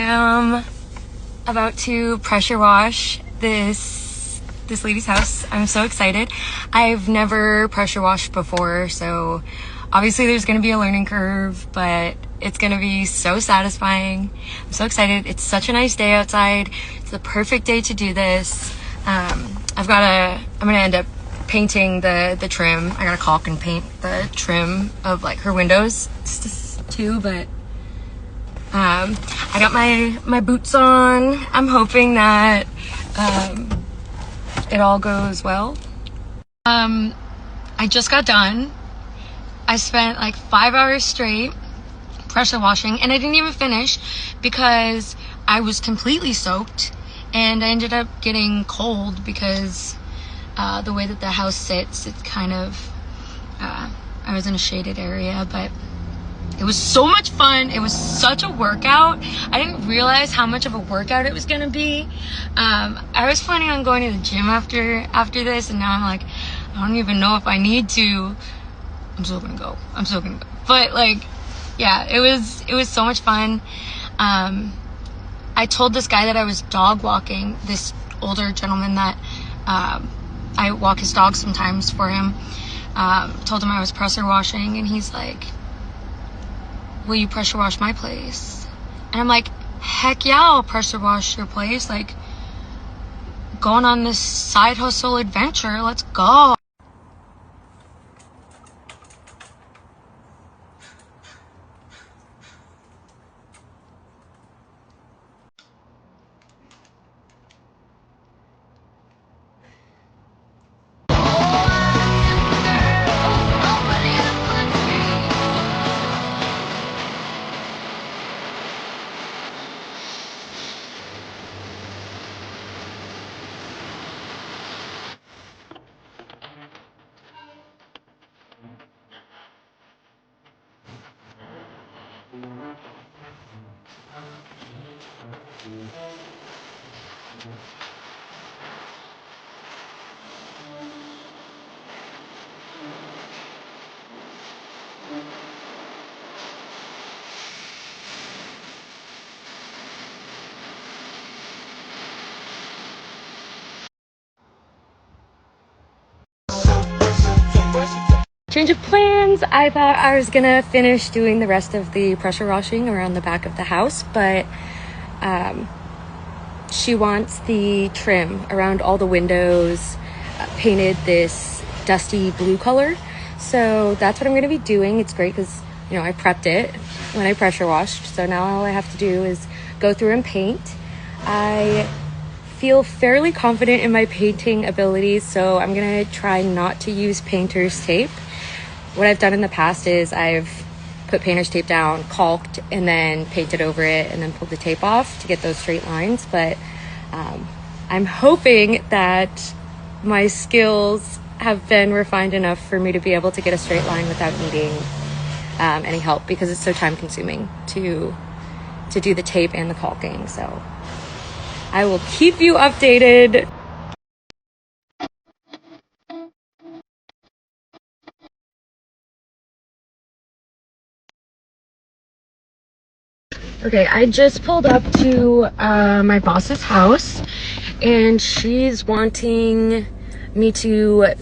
am about to pressure wash this lady's house. I'm so excited. I've never pressure washed before, so obviously there's going to be a learning curve, but it's going to be so satisfying. I'm so excited. It's such a nice day outside. It's the perfect day to do this. I'm going to end up painting the trim. I gotta caulk and paint the trim of like her windows too, but I got my boots on. I'm hoping that it all goes well. I just got done. I spent like 5 hours straight pressure washing, and I didn't even finish because I was completely soaked, and I ended up getting cold because the way that the house sits, it's kind of I was in a shaded area, but it was so much fun. It was such a workout. I didn't realize how much of a workout it was gonna be. I was planning on going to the gym after this, and now I'm like, I don't even know if I need to. I'm still gonna go. But like, yeah, it was so much fun. I told this guy that I was dog walking, this older gentleman that I walk his dog sometimes for him. Told him I was pressure washing, and he's like, will you pressure wash my place? And I'm like, heck yeah, I'll pressure wash your place. Like, going on this side hustle adventure, let's go. Change of plans. I thought I was gonna finish doing the rest of the pressure washing around the back of the house, but she wants the trim around all the windows painted this dusty blue color. So that's what I'm gonna be doing. It's great because, you know, I prepped it when I pressure washed. So now all I have to do is go through and paint. I feel fairly confident in my painting abilities, so I'm gonna try not to use painter's tape. What I've done in the past is I've put painter's tape down, caulked, and then painted over it, and then pulled the tape off to get those straight lines. But I'm hoping that my skills have been refined enough for me to be able to get a straight line without needing any help, because it's so time consuming to do the tape and the caulking. So I will keep you updated. Okay, I just pulled up to my boss's house, and she's wanting me to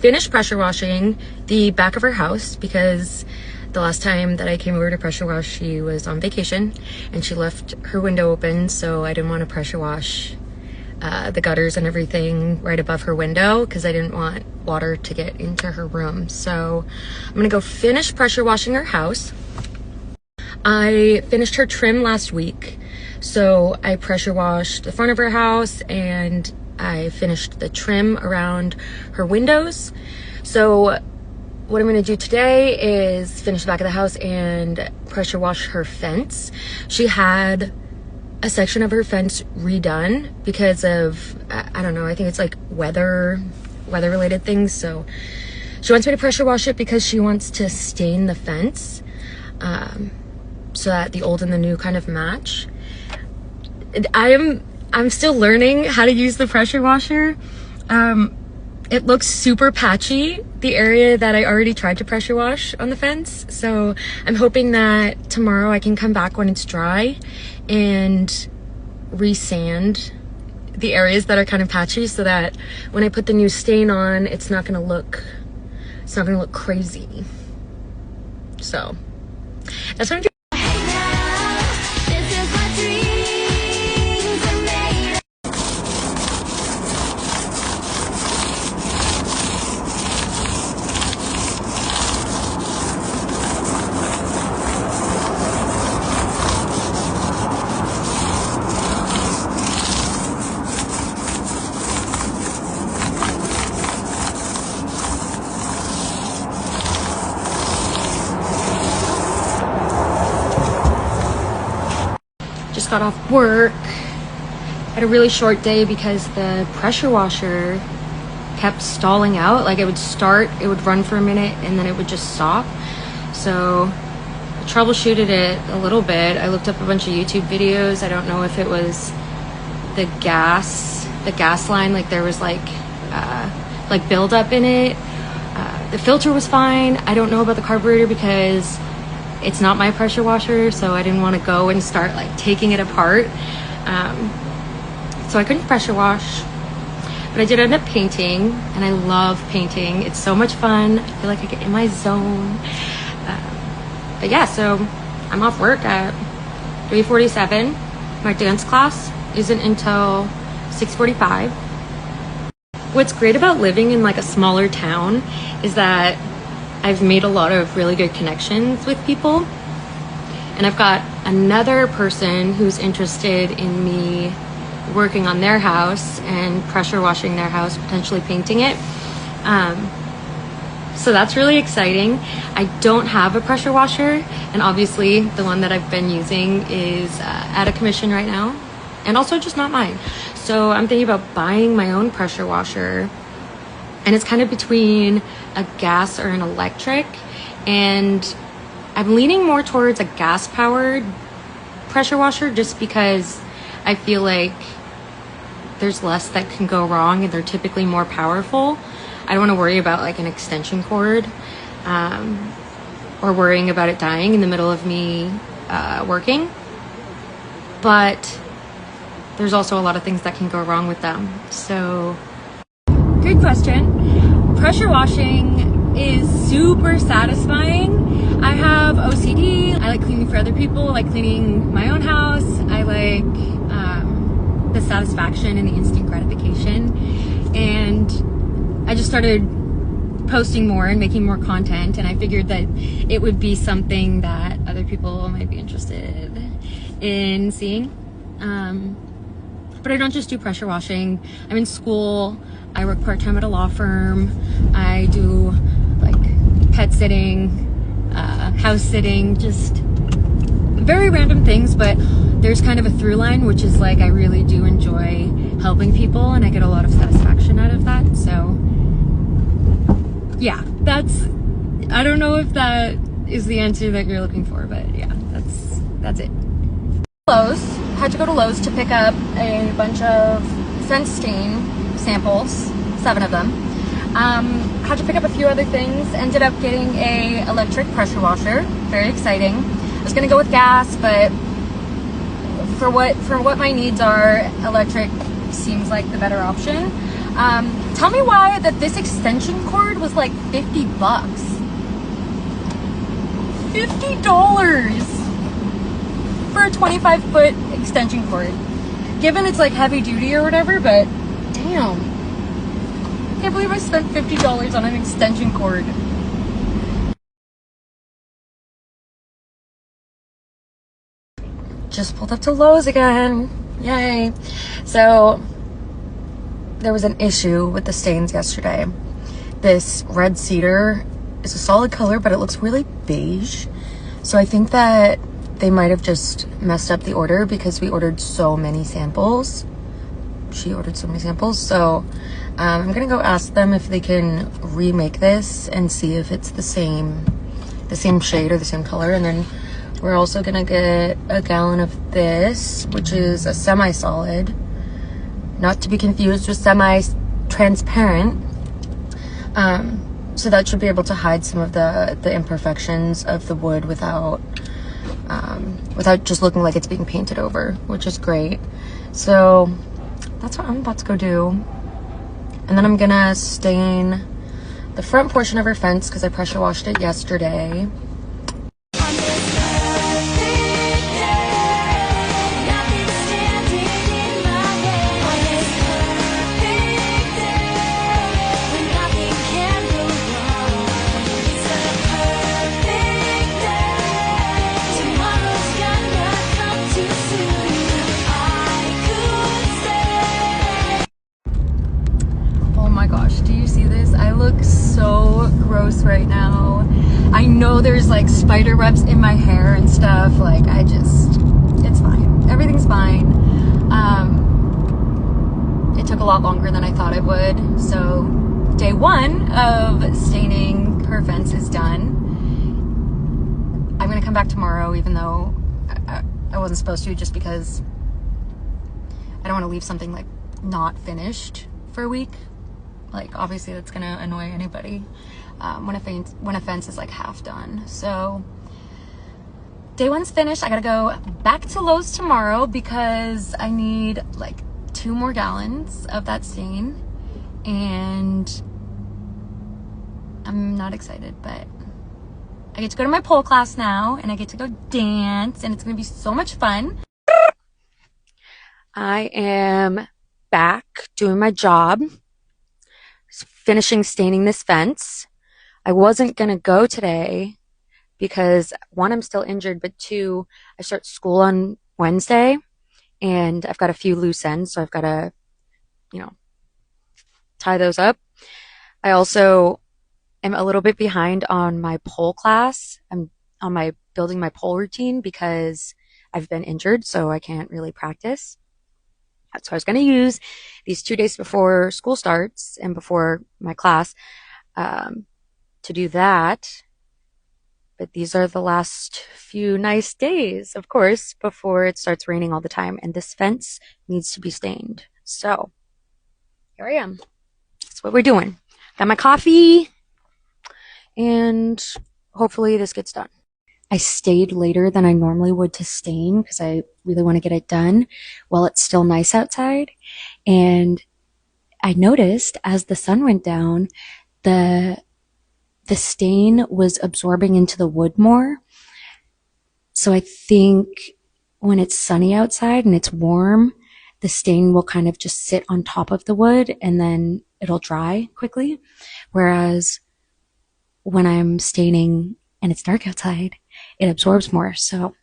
finish pressure washing the back of her house because the last time that I came over to pressure wash, she was on vacation and she left her window open, so I didn't want to pressure wash the gutters and everything right above her window because I didn't want water to get into her room. So I'm gonna go finish pressure washing her house. I finished her trim last week, so I pressure washed the front of her house and I finished the trim around her windows. So what I'm going to do today is finish the back of the house and pressure wash her fence. She had a section of her fence redone because of, I don't know, I think it's like weather related things. So she wants me to pressure wash it because she wants to stain the fence. So that the old and the new kind of match. I'm still learning how to use the pressure washer. it looks super patchy, the area that I already tried to pressure wash on the fence. So I'm hoping that tomorrow I can come back when it's dry and resand the areas that are kind of patchy, so that when I put the new stain on, it's not gonna look crazy. So that's what I'm doing. Just got off work. Had a really short day because the pressure washer kept stalling out. Like, it would start, it would run for a minute, and then it would just stop. So I troubleshooted it a little bit. I looked up a bunch of YouTube videos. I don't know if it was the gas line, like there was like buildup in it. The filter was fine. I don't know about the carburetor because it's not my pressure washer, so I didn't want to go and start like taking it apart. So I couldn't pressure wash, but I did end up painting, and I love painting. It's so much fun. I feel like I get in my zone. But yeah, so I'm off work at 3:47. My dance class isn't until 6:45. What's great about living in like a smaller town is that I've made a lot of really good connections with people, and I've got another person who's interested in me working on their house and pressure washing their house, potentially painting it. So that's really exciting. I don't have a pressure washer, and obviously the one that I've been using is out of commission right now, and also just not mine. So I'm thinking about buying my own pressure washer, and it's kind of between a gas or an electric, and I'm leaning more towards a gas-powered pressure washer just because I feel like there's less that can go wrong, and they're typically more powerful. I don't want to worry about like an extension cord or worrying about it dying in the middle of me working, but there's also a lot of things that can go wrong with them. So good question. Pressure washing is super satisfying. I have OCD. I like cleaning for other people. I like cleaning my own house. I like the satisfaction and the instant gratification. And I just started posting more and making more content, and I figured that it would be something that other people might be interested in seeing. But I don't just do pressure washing. I'm in school. I work part-time at a law firm. I do like pet sitting, house sitting, just very random things, but there's kind of a through line, which is like I really do enjoy helping people, and I get a lot of satisfaction out of that. So yeah, I don't know if that is the answer that you're looking for, but yeah, that's it. Lowe's. Had to go to Lowe's to pick up a bunch of scent stain samples, 7 of them. Had to pick up a few other things. Ended up getting a electric pressure washer. Very exciting. I was gonna go with gas, but for what my needs are, electric seems like the better option. Tell me why that this extension cord was like $50. $50 for a 25-foot extension cord. Given it's like heavy duty or whatever, but damn. I can't believe I spent $50 on an extension cord. Just pulled up to Lowe's again. Yay. So there was an issue with the stains yesterday. This red cedar is a solid color, but it looks really beige. So I think that they might have just messed up the order because we ordered so many samples. She ordered so many samples. So I'm gonna go ask them if they can remake this and see if it's the same shade or the same color. And then we're also gonna get a gallon of this, which is a semi-solid, not to be confused with semi-transparent. So that should be able to hide some of the imperfections of the wood without just looking like it's being painted over, which is great. So that's what I'm about to go do. And then I'm gonna stain the front portion of her fence because I pressure washed it yesterday. So gross right now. I know there's like spider webs in my hair and stuff. Like it's fine. Everything's fine. It took a lot longer than I thought it would. So day one of staining her fence is done. I'm gonna come back tomorrow, even though I wasn't supposed to, just because I don't want to leave something like not finished for a week. Like, obviously that's gonna annoy anybody when a fence is like half done. So day one's finished. I gotta go back to Lowe's tomorrow because I need like 2 more gallons of that stain, and I'm not excited, but I get to go to my pole class now and I get to go dance, and it's gonna be so much fun. I am back doing my job, finishing staining this fence. I wasn't gonna go today because 1, I'm still injured, but 2, I start school on Wednesday and I've got a few loose ends, so I've got to, tie those up. I also am a little bit behind on my pole class. I'm on my building my pole routine because I've been injured, so I can't really practice. So I was going to use these 2 days before school starts and before my class to do that. But these are the last few nice days, of course, before it starts raining all the time. And this fence needs to be stained. So here I am. That's what we're doing. Got my coffee, and hopefully this gets done. I stayed later than I normally would to stain because I really want to get it done while it's still nice outside. And I noticed as the sun went down, the stain was absorbing into the wood more. So I think when it's sunny outside and it's warm, the stain will kind of just sit on top of the wood and then it'll dry quickly. Whereas when I'm staining and it's dark outside, it absorbs more. So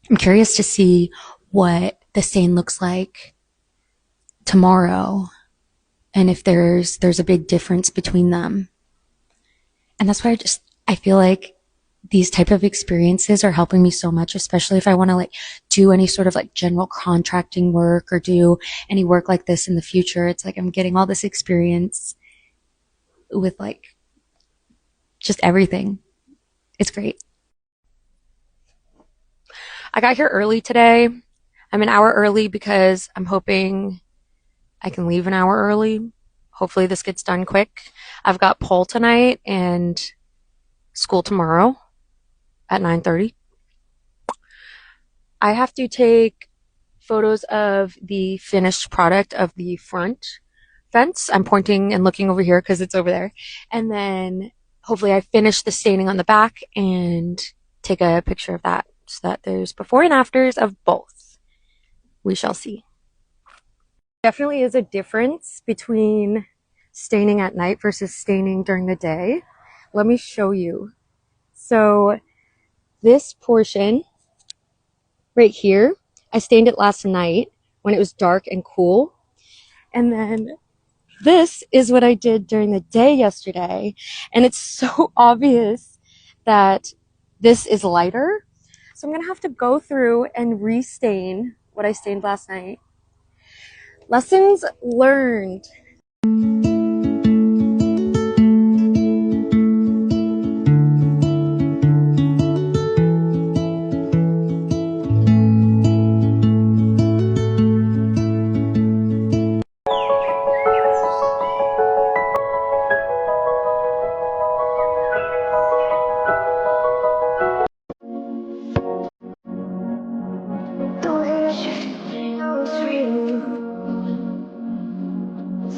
I'm curious to see what the stain looks like tomorrow and if there's a big difference between them. And that's why I feel like these type of experiences are helping me so much, especially if I want to like do any sort of like general contracting work or do any work like this in the future. It's like I'm getting all this experience with like just everything. It's great. I got here early today. I'm an hour early because I'm hoping I can leave an hour early. Hopefully this gets done quick. I've got pole tonight and school tomorrow at 9:30. I have to take photos of the finished product of the front fence. I'm pointing and looking over here because it's over there. And then hopefully I finish the staining on the back and take a picture of that so that there's before and afters of both. We shall see. Definitely is a difference between staining at night versus staining during the day. Let me show you. So this portion right here, I stained it last night when it was dark and cool. And then this is what I did during the day yesterday. And it's so obvious that this is lighter. So I'm going to have to go through and restain what I stained last night. Lessons learned.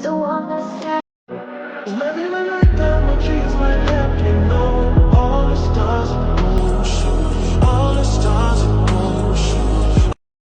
So on the side,